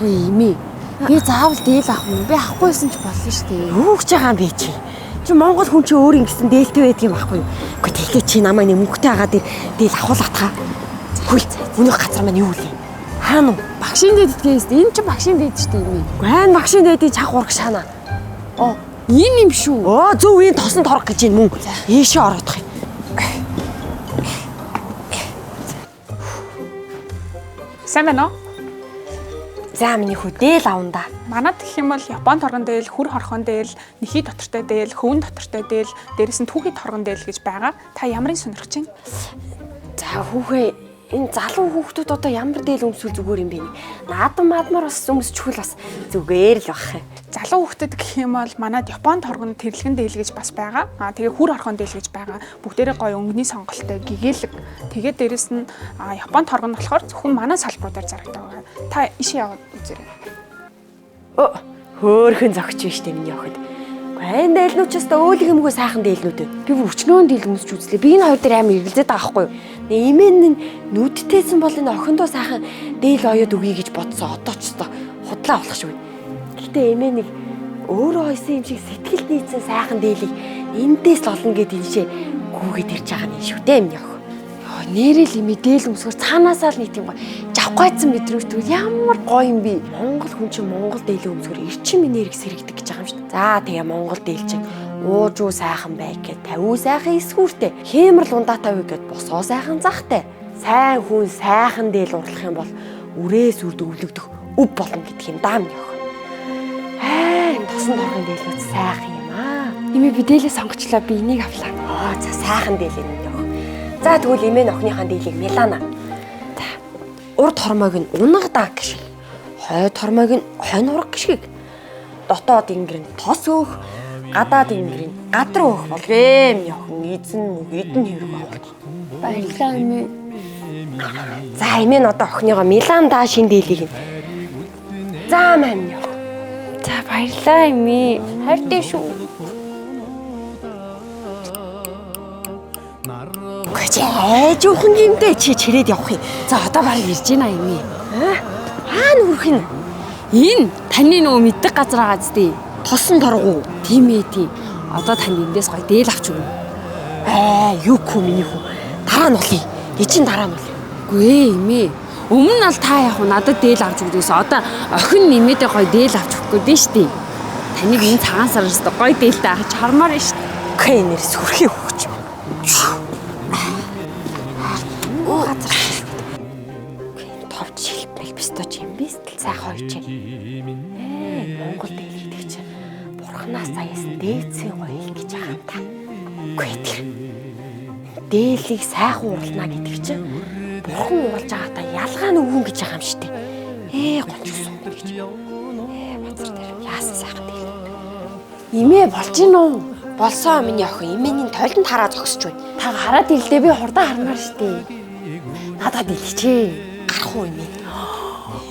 Хөөе имээ. Би заавал дээл авах юм. Би авахгүйсэн ч болно шүү дээ. Юу гэж байгаа юм бэ чи? Чи Монгол хүн чи өөр ингэсэн дээлтэй байдаг юм байхгүй юу? Гэхдээ тэгэхээр чи намайг нэг мөнгөтэй агаад дээл авахулаатгаа. Хөөе. Өнөөх газар маань юу вэ? Хаана уу? Багшийн дээд идгээс энэ чи багшийн дээд шүү дээ имээ. Гайн багшийн дээдийн чанга ураг шаана. Ийм юм шүү. Зөв энэ тосон торох гэж юм мөн. Ийшээ ороодох юм. Сайн байна уу? За миний хүү дээл авна да. Манад гэх юм бол Япон торгон дээл, хүр хорхон дээл, нэхий дотортой дээл, хөвөн дотортой дээл, дээрэс нь түүхий торгон дээл гэж байгаа. Та ямарыг сонирхож байна? За хүүхээ энэ залуу хүүхдүүд одоо ямар дээл өмсвөл зүгээр юм бэ? Наадмаар бас өмсчихвэл бас зүгээр л баг. Залуу хүүхдэд гэх юм бол манад Япон торгон тэрлэгэн дээл гэж бас байгаа. Тэгээ хүр хорхон дээл гэж байгаа. Бүгдээрээ гоё өнгөний сонголттой гэгээлэг. Тэгээд дээрэс нь Япон торгон болохоор зөвхөн манай салбаруудаар зарагддаг байгаа. Та ишээ яваад үзээрэй. Хөөхөн зогч биш дээ миний охид. Гайн дээлнүүчээс та өөлөг юмгүй сайхан дээлнүүд. Би өчнөөн дээл өмсч үзлээ. Би энэ хоёр дээр амар эргэлзээд байгаа байхгүй юу? Имэн нүдтэйсэн бол энэ охиндоо сайхан дээл оёод өгье гэж бодсон. Одоо ч та худлаа болох шүү. Гэтэ эмээ нэг өөрөө хойсон юм шиг сэтгэлд нийцсэн сайхан дээлийг эндээс л олно гэд иншээ гүүгээд ирж байгаа юм шүү дээ миний охин. Нэрэл имээ дээл өмсгөр цаанаасаа л нийт юм гоё. Жавхайцсан мэдрэмж төрөл ямар гоё юм бэ? Монгол хүн чинь Монгол дээлээ өмсгөр эрчим энерги сэргийдэг гэж байгаа юм шүү дээ. За тэгээ Монгол дээл чинь уужуу сайхан байг гэд тавиу сайхан эсгүүртэй. Хэмэрл ундаатай үе гэд босоо сайхан захтай. Сайн хүн сайхан дээл урлах юм бол үрээс үрд өвлөгдөх өв болно гэдэг юм даа миний охин. Тосон торгон дээлүүд сайхан юм аа. Имээ би дээлээ сонгочлаа. Би энийг авлаа. За сайхан дээл юм даа. За тэгвэл эмээ охиныхаа дээлийг Милана. За урд хормойг нь унгадаа гişг. Хойд хормойг нь хонь ураг гişгийг. Дотоод ингэр нь тос өөх, гадаад ингэр нь гадар өөх болвэ. Миний охин эзэн мөг эдэн хэрэг авах. Баярлалаа имээ. За эмээ нь одоо охиныгоо Миланда шин дээлийг нь. За маань ёо. За баярлалаа имээ. Хайртай шүү. Жоохон гинтэй чи чирээд явах юм. За одоо барыг ирж байна имээ. Хаана хүрэх юм? Энэ таны нөгөө мэддэг газар байгаа зү. Тосон торгуу. Тийм ээ тийм. Одоо танд эндээс гоё дээл авч өгнө. Юу хөө миний хүү. Дараа нь болъё. Эчин дараа нь болъё. Үгүй ээ имээ. Өмнө нь ал та яг надад дээл авч өгдөөс одоо охин нэмээдээ гоё дээл авч өгөх гээд нь штий. Таныг энэ цагаан сараас гоё дээлтэй авч хармаар нь штий. Окей нэр сүрхий хөвч. Товч шилбэг бистож юм бистэл сайхан хоёч. Монгол дээл гэдэг чинь бурхнаас заяасан дээдсийн гоё гэж байгаа юм та. Үгүй тэр. Дээлийг сайхан урална гэдэг чинь бурхан уулж байгаадаа ялгаа нь өвгөн гэж байгаа юм шүү дээ. Гончсон гэж. Бацар дээр яасан сайхан дээл. Имээ болж гин үү? Болсон миний охин имээний тойлонд хараа зогсож байна. Та хараад ирлээ би хурдан хармаар штий. Надад илчээ. Гарах уу имээ?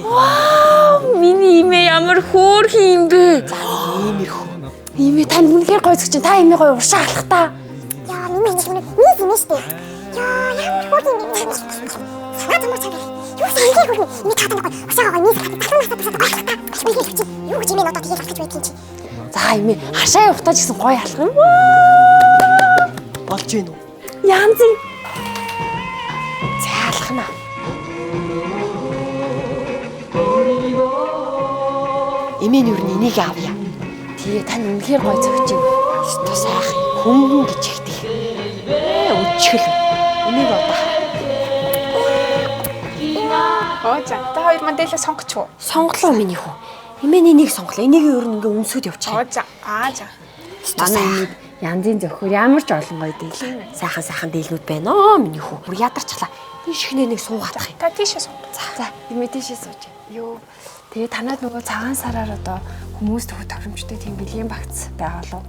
Вау! Миний имээ ямар хөөрхөн юм бэ? За иймэрхүү. Имээ тань үнэхээр гоё зөгч. Та имээ гоё уршаа алах та. Яа, миний юм шүү дээ. Яа, ямар хөөрхөн юм бэ? Санаа зам чанга. Юу санаа хөөрхөн. Миний таатан гоё. Уршаагаа гоё нийс татсан гоё алах та. Юу гэж имээ надад хийх гэж байдаг юм чи. За имээ хашаа явахтаа ч гэсэн гоё алах юм. Болж гин үү? Янз. Заалхна. Имээ нүр нь энийг авъя. Тэгээ тань үнэхээр гоё зөгч юм. Өстө сайхан хөнгөн гэж ихтэй. Өчгөл. Энийг одоо. За та хоёр мань дээлээ сонгоч уу? Сонголоо миний хүү. Имээний нэг сонголоо. Энийг өөр нь ингээ өмсөд явчих. За. Манай имээ янзын зөхөр ямар ч олон гоё дээл. Сайхан дээлнүүд байна оо миний хүү. Бүр ядарчлаа. Энэ шигнээ нэг суугаадах юм. Та тийшээ сонго. За имээ тийшээ сууж. Йоо. Тэгээ танад нөгөө цагаан сараар одоо хүмүүст өгөх тохиромжтой тийм бэлгийн багц байгаа болов?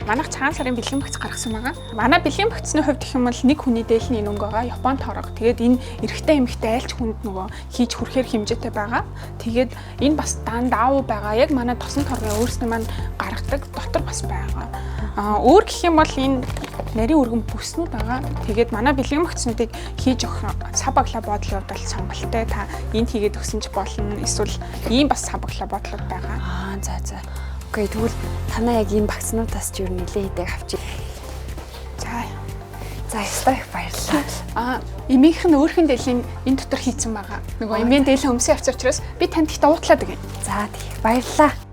Манайх цагаан сарын бэлгийн багц гаргасан байгаа. Манай бэлгийн багцны хувьд гэх юм бол нэг хүний дээл нь энэ өнгө байгаа. Япон торог. Тэгээд энэ эрэгтэй эмэгтэй айлч хүнд нөгөө хийж хүрэхээр хэмжээтэй байгаа. Тэгээд энэ бас дандаа байгаа. Яг манай тосон торгын өөрснөө маань гаргадаг дотор бас байгаа. Өөр гэх юм бол энэ нарийн өргөн бүснүүд байгаа. Тэгээд манай бэлгийн багцнуудыг хийж өгөх сав баглаа бодлууд бол сонголттой. Та энд хийгээд өгсөн ч болно. Эсвэл ийм бас сав баглаа бодлууд байгаа. За. Окей, тэгвэл танаа яг энэ багцнуудаас ч юу нэлээ хэдэг авчи. За ястай баярлалаа. Эмийнх нь өөрхөн дээлийн энэ дотор хийцэн байгаа. Нөгөө эмийн дээлийн өмсөө авч учраас би танд их дуутлаад өгье. За тийм баярлалаа.